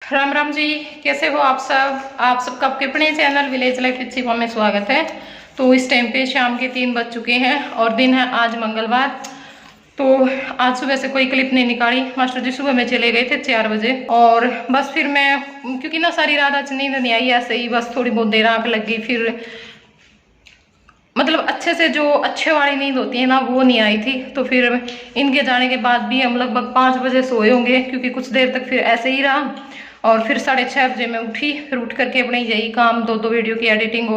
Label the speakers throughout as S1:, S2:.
S1: राम राम जी। कैसे हो आप सब? आप सबका आपके अपने channel village life with Shiva में स्वागत है। तो इस टाइम पे शाम के 3 बज चुके हैं और दिन है आज मंगलवार। तो आज सुबह से कोई क्लिप नहीं निकाली। मास्टर जी सुबह में चले गए थे 4 बजे और बस फिर मैं, क्योंकि ना सारी रात आज नींद नहीं आई, ऐसे ही बस थोड़ी बहुत देर आंख लग गई। फिर मतलब अच्छे से जो अच्छे वाली नींद होती है ना वो नहीं आई थी। तो फिर इनके जाने के बाद भी हम लगभग 5 बजे सोए होंगे, क्योंकि कुछ देर तक फिर ऐसे ही रहा। और फिर 6:30 बजे मैं उठी, फिर उठ करके अपने यही काम, दो वीडियो की एडिटिंग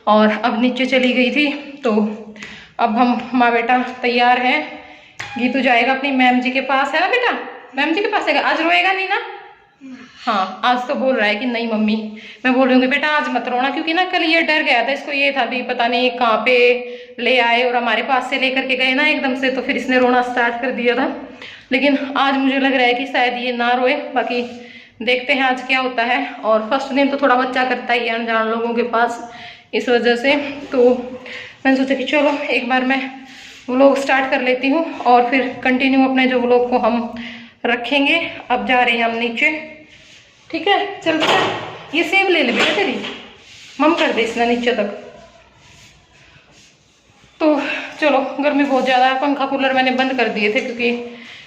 S1: और अब नीचे चली गई थी। तो अब हम माँ बेटा तैयार हैं। गीतू जाएगा अपनी मैम जी के पास, है ना बेटा? मैम जी के पास है। आज रोएगा नहीं ना? हाँ, आज तो बोल रहा है कि नहीं मम्मी। मैं बोल रही हूँ बेटा आज मत रोना, क्योंकि ना कल ये डर गया था। इसको ये था भी पता नहीं कहाँ पे ले आए और हमारे पास से लेकर के गए ना एकदम से, तो फिर इसने रोना स्टार्ट कर दिया था। लेकिन आज मुझे लग रहा है कि शायद ये ना रोए। बाकी देखते हैं आज क्या होता है। और फर्स्ट दिन तो थोड़ा बच्चा करता ही है अनजान लोगों के पास, इस वजह से। तो मैंने सोचा कि चलो एक बार मैं व्लॉग स्टार्ट कर लेती हूँ और फिर कंटिन्यू अपने जो व्लॉग को हम रखेंगे। अब जा रहे हैं हम नीचे, ठीक है? चल बेटा ये सेब ले ले बेटा, तेरी मम कर दे इसने नीचे तक। तो चलो, गर्मी बहुत ज़्यादा है। पंखा कूलर मैंने बंद कर दिए थे, क्योंकि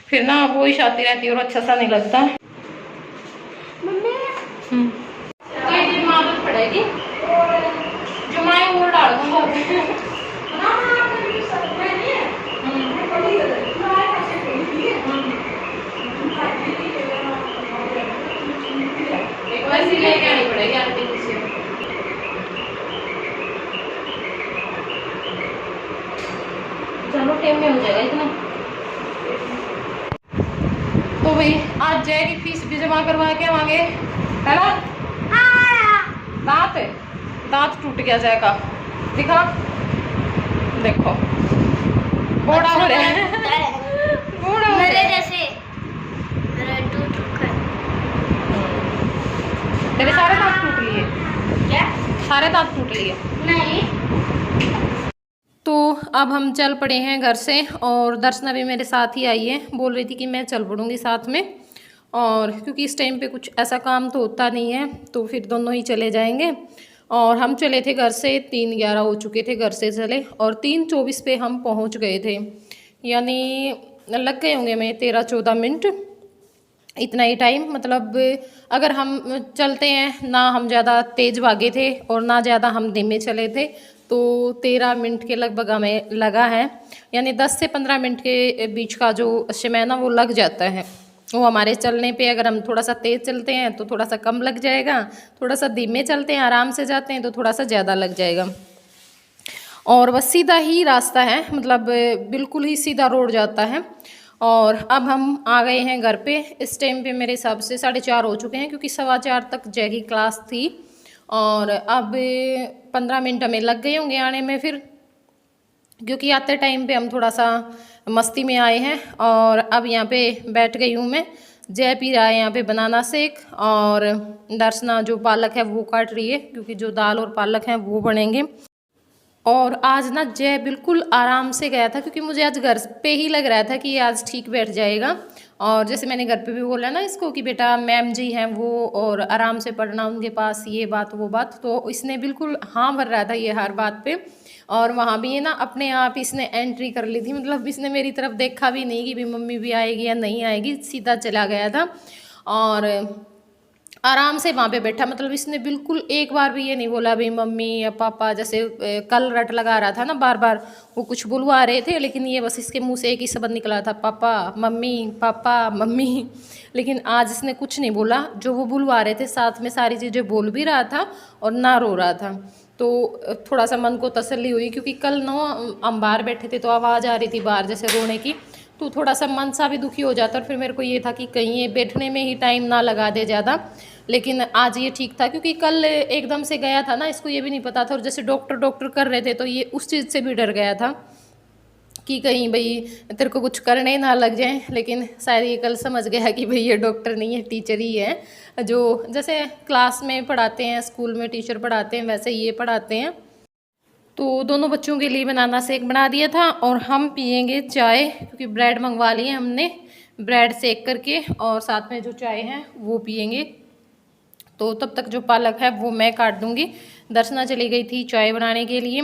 S1: फिर ना वो ही आती रहती है और अच्छा सा नहीं लगता। आदत पड़ेगी जो मैं वो डाल दूंगा। वैसे लेके आनी पड़ेगी आंटी से। चलो टाइम में हो जाएगा इतना। तो भाई आज जय की फीस भी जमा करवा के आवांगे, है ना? दांत टूट गया जय का, दिखा देखो। बूढ़ा हो रहा है, बूढ़ा मेरे जैसे। तेरे सारे दांत टूट लिए? क्या सारे दांत टूट लिए? नहीं। तो अब हम चल पड़े हैं घर से और दर्शना भी मेरे साथ ही आई है। बोल रही थी कि मैं चल पड़ूंगी साथ में, और क्योंकि इस टाइम पे कुछ ऐसा काम तो होता नहीं है, तो फिर दोनों ही चले जाएंगे। और हम चले थे घर से 3:11 हो चुके थे घर से चले, और 3:24 पे हम पहुंच गए थे। यानी लग गए होंगे हमें 13-14 मिनट, इतना ही टाइम। मतलब अगर हम चलते हैं ना, हम ज़्यादा तेज़ भागे थे और ना ज़्यादा हम धीमे चले थे, तो 13 मिनट के लगभग हमें लगा है। यानी 10 से 15 मिनट के बीच का जो समय ना वो लग जाता है। वो हमारे चलने पे, अगर हम थोड़ा सा तेज़ चलते हैं तो थोड़ा सा कम लग जाएगा, थोड़ा सा धीमे चलते हैं आराम से जाते हैं तो थोड़ा सा ज़्यादा लग जाएगा। और बस सीधा ही रास्ता है, मतलब बिल्कुल ही सीधा रोड जाता है। और अब हम आ गए हैं घर पे। इस टाइम पे मेरे हिसाब से 4:30 हो चुके हैं, क्योंकि 4:15 तक जय की क्लास थी। और अब 15 मिनट हमें लग गए होंगे आने में फिर, क्योंकि आते टाइम पे हम थोड़ा सा मस्ती में आए हैं। और अब यहाँ पे बैठ गई हूँ मैं। जय पी रहा है यहाँ पे बनाना शेक, और दर्शना जो पालक है वो काट रही है, क्योंकि जो दाल और पालक हैं वो बनेंगे। और आज ना जय बिल्कुल आराम से गया था, क्योंकि मुझे आज घर पे ही लग रहा था कि ये आज ठीक बैठ जाएगा। और जैसे मैंने घर पे भी बोला ना इसको कि बेटा मैम जी हैं वो, और आराम से पढ़ना उनके पास, ये बात वो बात, तो इसने बिल्कुल हाँ भर रहा था ये हर बात पे। और वहाँ भी ये ना अपने आप इसने एंट्री कर ली थी, मतलब इसने मेरी तरफ देखा भी नहीं कि भी मम्मी भी आएगी या नहीं आएगी, सीधा चला गया था और आराम से वहाँ पे बैठा। मतलब इसने बिल्कुल एक बार भी ये नहीं बोला भाई मम्मी या पापा, जैसे कल रट लगा रहा था ना, बार बार वो कुछ बुलवा रहे थे, लेकिन ये बस इसके मुंह से एक ही शब्द निकला था, पापा मम्मी पापा मम्मी। लेकिन आज इसने कुछ नहीं बोला। जो वो बुलवा रहे थे साथ में सारी चीज़ें बोल भी रहा था और ना रो रहा था। तो थोड़ा सा मन को तसल्ली हुई, क्योंकि कल ना हम बाहर बैठे थे तो आवाज़ आ रही थी बाहर जैसे रोने की, तो थोड़ा सा मन सा भी दुखी हो जाता। और फिर मेरे को ये था कि कहीं ये बैठने में ही टाइम ना लगा दे ज़्यादा। लेकिन आज ये ठीक था, क्योंकि कल एकदम से गया था ना, इसको ये भी नहीं पता था, और जैसे डॉक्टर कर रहे थे तो ये उस चीज़ से भी डर गया था कि कहीं भाई तेरे को कुछ करने ना लग जाए। लेकिन शायद ये कल समझ गया कि भाई ये डॉक्टर नहीं है, टीचर ही है, जो जैसे क्लास में पढ़ाते हैं, स्कूल में टीचर पढ़ाते हैं, वैसे ये पढ़ाते हैं। तो दोनों बच्चों के लिए बनाना शेक बना दिया था, और हम पियेंगे चाय, क्योंकि ब्रेड मंगवा लिए हमने, ब्रेड सेक करके, और साथ में जो चाय है वो पियेंगे। तो तब तक जो पालक है वो मैं काट दूंगी। दर्शना चली गई थी चाय बनाने के लिए।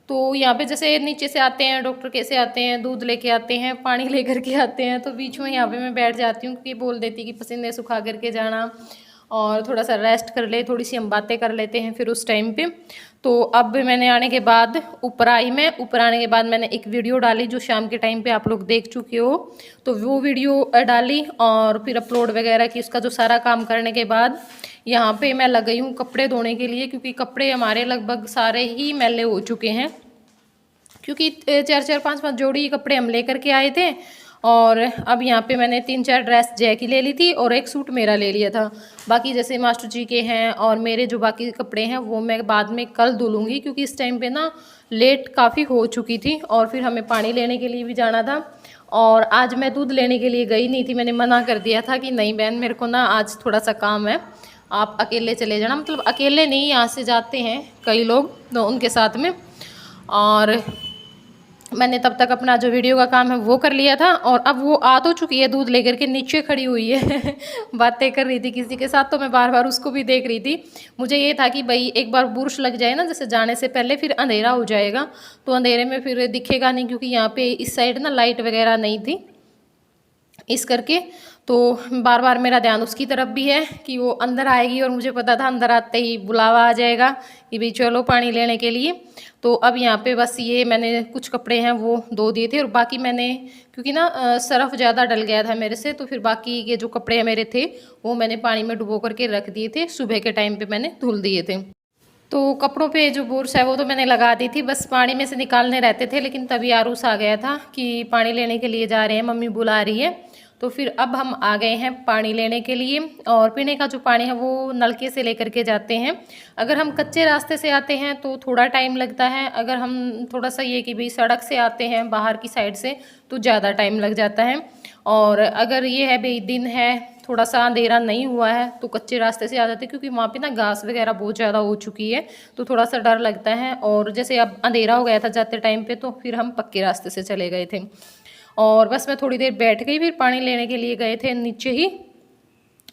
S1: तो यहाँ पे जैसे नीचे से आते हैं डॉक्टर, कैसे आते हैं, दूध लेके आते हैं, पानी लेकर के आते हैं, तो बीच में यहाँ पे मैं बैठ जाती हूँ क्योंकि बोल देती कि पसीने सुखा करके जाना और थोड़ा सा रेस्ट कर ले, थोड़ी सी हम बातें कर लेते हैं फिर उस टाइम पे। तो अब मैंने आने के बाद ऊपर आई, मैं ऊपर आने के बाद मैंने एक वीडियो डाली जो शाम के टाइम पे आप लोग देख चुके हो। तो वो वीडियो डाली और फिर अपलोड वगैरह की। उसका जो सारा काम करने के बाद यहाँ पे मैं लग गई हूँ कपड़े धोने के लिए, क्योंकि कपड़े हमारे लगभग सारे ही मैले हो चुके हैं, क्योंकि 4-5 जोड़ी कपड़े हम लेकर के आए थे। और अब यहाँ पे मैंने 3-4 ड्रेस जय की ले ली थी और एक सूट मेरा ले लिया था। बाकी जैसे मास्टर जी के हैं और मेरे जो बाकी कपड़े हैं वो मैं बाद में कल धुलूँगी, क्योंकि इस टाइम पे ना लेट काफ़ी हो चुकी थी और फिर हमें पानी लेने के लिए भी जाना था। और आज मैं दूध लेने के लिए गई नहीं थी, मैंने मना कर दिया था कि नहीं बहन मेरे को ना आज थोड़ा सा काम है, आप अकेले चले जाना। मतलब अकेले नहीं, यहाँ से जाते हैं कई लोग तो उनके साथ में। और मैंने तब तक अपना जो वीडियो का काम है वो कर लिया था। और अब वो आ तो चुकी है, दूध लेकर के नीचे खड़ी हुई है बातें कर रही थी किसी के साथ, तो मैं बार बार उसको भी देख रही थी। मुझे ये था कि भाई एक बार बुर्श लग जाए ना जैसे जाने से पहले, फिर अंधेरा हो जाएगा तो अंधेरे में फिर दिखेगा नहीं, क्योंकि यहाँ पे इस साइड ना लाइट वगैरह नहीं थी इस करके। तो बार बार मेरा ध्यान उसकी तरफ भी है कि वो अंदर आएगी, और मुझे पता था अंदर आते ही बुलावा आ जाएगा कि भाई चलो पानी लेने के लिए। तो अब यहाँ पे बस ये मैंने कुछ कपड़े हैं वो धो दिए थे, और बाकी मैंने क्योंकि ना सरफ ज़्यादा डल गया था मेरे से, तो फिर बाकी के जो कपड़े मेरे थे वो मैंने पानी में डुबो करके रख दिए थे, सुबह के टाइम पे मैंने धुल दिए थे। तो कपड़ों पे जो बुर्श है वो तो मैंने लगा दी थी, बस पानी में से निकालने रहते थे। लेकिन तभी आरूस आ गया था कि पानी लेने के लिए जा रहे हैं, मम्मी बुला रही है। तो फिर अब हम आ गए हैं पानी लेने के लिए। और पीने का जो पानी है वो नलके से लेकर के जाते हैं। अगर हम कच्चे रास्ते से आते हैं तो थोड़ा टाइम लगता है, अगर हम थोड़ा सा ये कि भाई सड़क से आते हैं बाहर की साइड से तो ज़्यादा टाइम लग जाता है। और अगर ये है भाई दिन है, थोड़ा सा अंधेरा नहीं हुआ है, तो कच्चे रास्ते से आ जाते हैं, क्योंकि वहाँ पे ना घास वगैरह बहुत ज़्यादा हो चुकी है तो थोड़ा सा डर लगता है। और जैसे अब अंधेरा हो गया था जाते टाइम पे, तो फिर हम पक्के रास्ते से चले गए थे। और बस मैं थोड़ी देर बैठ गई, फिर पानी लेने के लिए गए थे नीचे ही।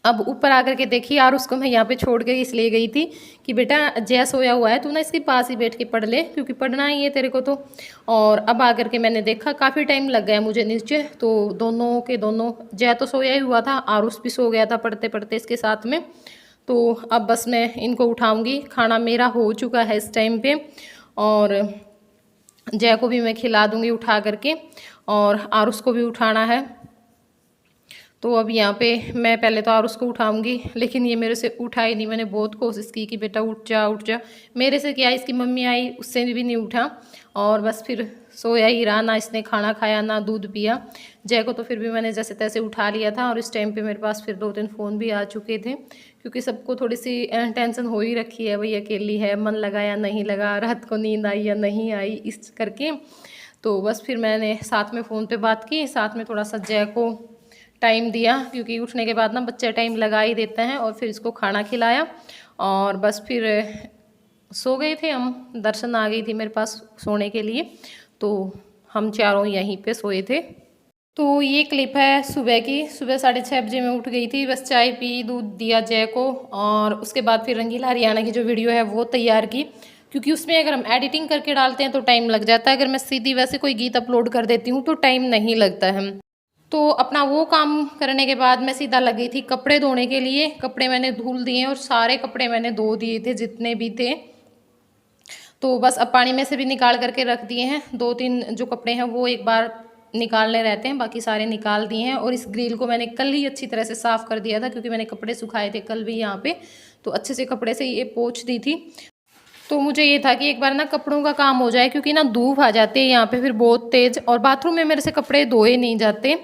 S1: अब ऊपर आकर के देखी यार, उसको मैं यहाँ पे छोड़ के इसलिए गई थी कि बेटा जय सोया हुआ है, तू ना इसके पास ही बैठ के पढ़ ले, क्योंकि पढ़ना ही है तेरे को तो। और अब आकर के मैंने देखा काफ़ी टाइम लग गया मुझे नीचे, तो दोनों के दोनों, जय तो सोया ही हुआ था, आरुष भी सो गया था पढ़ते पढ़ते इसके साथ में। तो अब बस मैं इनको उठाऊँगी, खाना मेरा हो चुका है इस टाइम पर, और जय को भी मैं खिला दूँगी उठा करके, और आरुष को भी उठाना है। तो अब यहाँ पे मैं पहले तो आरुष को उठाऊंगी, लेकिन ये मेरे से उठा ही नहीं। मैंने बहुत कोशिश की कि बेटा उठ जा उठ जा, मेरे से क्या, इसकी मम्मी आई उससे भी नहीं उठा, और बस फिर सोया ही रहा, ना इसने खाना खाया ना दूध पिया। जय को तो फिर भी मैंने जैसे तैसे उठा लिया था। और इस टाइम पे मेरे पास फिर 2-3 फ़ोन भी आ चुके थे, क्योंकि सबको थोड़ी सी टेंशन हो ही रखी है, भाई अकेली है, मन लगा या नहीं लगा, रात को नींद आई या नहीं आई, इस करके। तो बस फिर मैंने साथ में फ़ोन पे बात की, साथ में थोड़ा सा जय को टाइम दिया, क्योंकि उठने के बाद ना बच्चा टाइम लगा ही देता है। और फिर इसको खाना खिलाया और बस फिर सो गए थे हम। दर्शन आ गई थी मेरे पास सोने के लिए, तो हम चारों यहीं पे सोए थे। तो ये क्लिप है सुबह की। सुबह 6:30 बजे मैं उठ गई थी, बस चाय पी, दूध दिया जय को, और उसके बाद फिर रंगीला हरियाणा की जो वीडियो है वो तैयार की, क्योंकि उसमें अगर हम एडिटिंग करके डालते हैं तो टाइम लग जाता है। अगर मैं सीधी वैसे कोई गीत अपलोड कर देती हूँ तो टाइम नहीं लगता है। तो अपना वो काम करने के बाद मैं सीधा लग गई थी कपड़े धोने के लिए। कपड़े मैंने धुल दिए, और सारे कपड़े मैंने धो दिए थे जितने भी थे। तो बस अब पानी में से भी निकाल करके रख दिए हैं। 2-3 जो कपड़े हैं वो एक बार निकालने रहते हैं, बाकी सारे निकाल दिए हैं। और इस ग्रिल को मैंने कल ही अच्छी तरह से साफ़ कर दिया था, क्योंकि मैंने कपड़े सुखाए थे कल भी यहाँ पे, तो अच्छे से कपड़े से ये पोंछ दी थी। तो मुझे ये था कि एक बार ना कपड़ों का काम हो जाए, क्योंकि ना धूप आ जाती है यहाँ पे फिर बहुत तेज़, और बाथरूम में मेरे से कपड़े धोए नहीं जाते।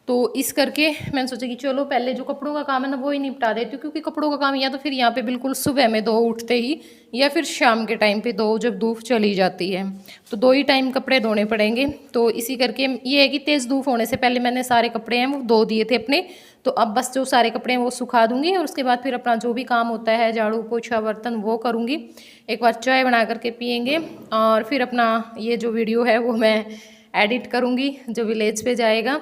S1: तो इस करके मैंने सोचा कि चलो पहले जो कपड़ों का काम है ना वो ही निपटा देती हूँ, क्योंकि कपड़ों का काम या तो फिर यहाँ पे बिल्कुल सुबह में दो उठते ही, या फिर शाम के टाइम पे दो जब धूप चली जाती है, तो 2 ही टाइम कपड़े धोने पड़ेंगे। तो इसी करके ये है कि तेज़ धूप होने से पहले मैंने सारे कपड़े हैं वो धो दिए थे अपने। तो अब बस जो सारे कपड़े हैं वो सुखा दूँगी, और उसके बाद फिर अपना जो भी काम होता है झाड़ू पोछा बर्तन वो करूँगी। एक बार चाय बना करके पियेंगे, और फिर अपना ये जो वीडियो है वो मैं एडिट करूँगी जो विलेज पे जाएगा।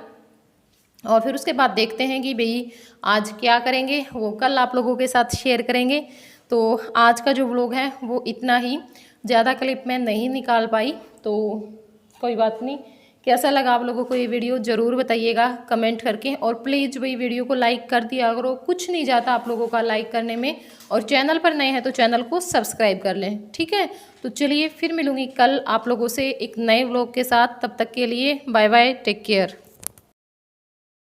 S1: और फिर उसके बाद देखते हैं कि भाई आज क्या करेंगे, वो कल आप लोगों के साथ शेयर करेंगे। तो आज का जो व्लॉग है वो इतना ही, ज़्यादा क्लिप मैं नहीं निकाल पाई, तो कोई बात नहीं। कैसा लगा आप लोगों को ये वीडियो ज़रूर बताइएगा कमेंट करके, और प्लीज़ भाई वीडियो को लाइक कर दिया करो, कुछ नहीं जाता आप लोगों का लाइक करने में। और चैनल पर नए हैं तो चैनल को सब्सक्राइब कर लें, ठीक है। तो चलिए फिर मिलूँगी कल आप लोगों से एक नए व्लॉग के साथ, तब तक के लिए बाय बाय, टेक केयर।